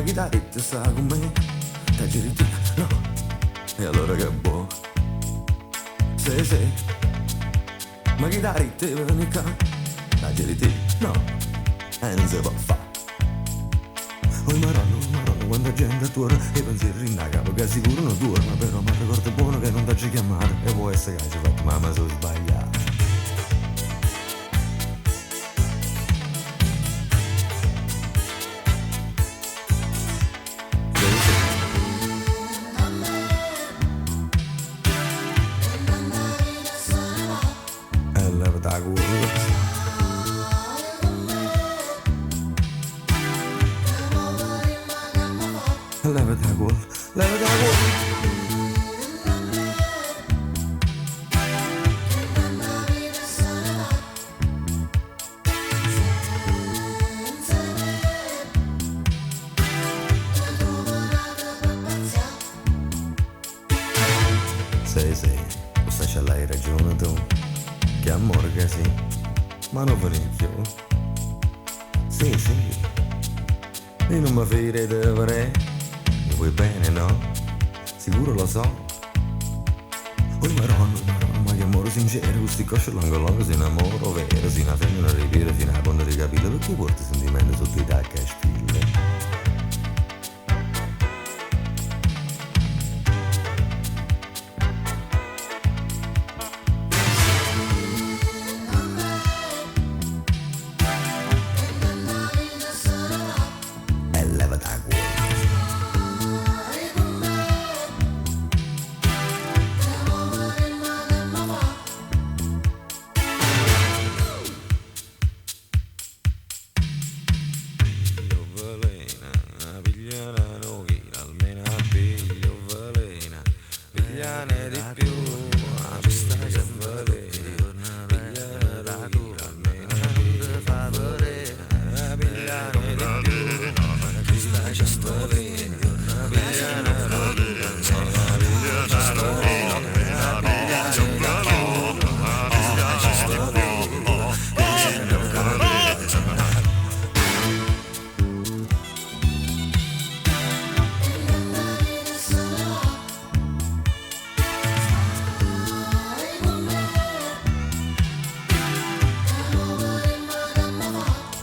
ma chi dai te sta con me? Te giri te, no, e allora che buono. Se, ma chi dai te venica? Te giri te, no, e non si può fa. Oh maronna, quanta gente attorno e pensieri in capo che sicuro non torna, però mi ricordo buono che non ti chiamare e può essere che ci fatto mamma sono sbagliato. E levati la curva. Levati la curva, levati la curva. Sì, questa ce l'hai ragione tu. Che amore che sì, ma non venire più. Sì, io non mi fai di avere. Mi vuoi bene, no? Sicuro lo so. Oh maronna, ma che amore sincero. Questi cosci longo si innamoro vero. Si una femmina ripiede fino a ponte di capire. Perché porti sentimenti sotto i tacchi a spille? Pigliane di più, ci stai a valere, pigliane da cura, almeno non ti fa volere, pigliane di più, ci stai a valere, pigliane da cura, almeno ci sto bene, pigliane di più, ci stai a valere, pigliane da cura.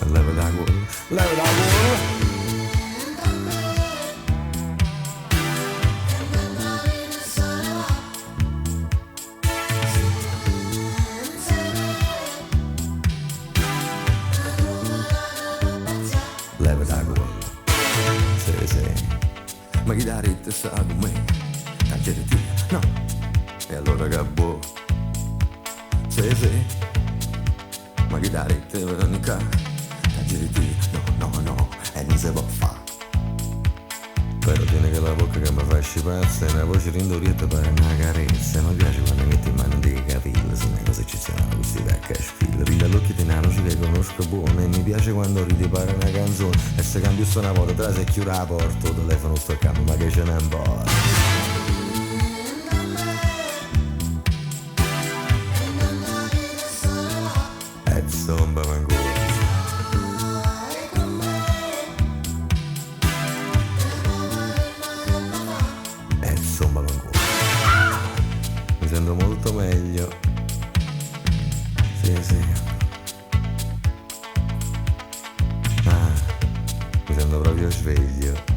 Leva da gol, leva da gol. Leva da gol. Sì, ma chi dà rete sta con me? Tagliare te, no, e allora che buono. Sì, ma chi dà rete veronica? No, e non si può fa. Però tiene che la bocca che mi fa scipazza e una voce rindorietta pare una carezza. Mi piace quando metti in mano dei capelli, sono le cose eccezionali, questi vecchi a sfila. Rida l'occhio di nano, ci le conosco buone. E mi piace quando ridi pare una canzone. E se cambio sto una volta, tra se chiude la porta, il telefono sto a capo, ma che ce n'è un po'. E zomba manco. Mi sento molto meglio. Sì. Mi sento proprio sveglio.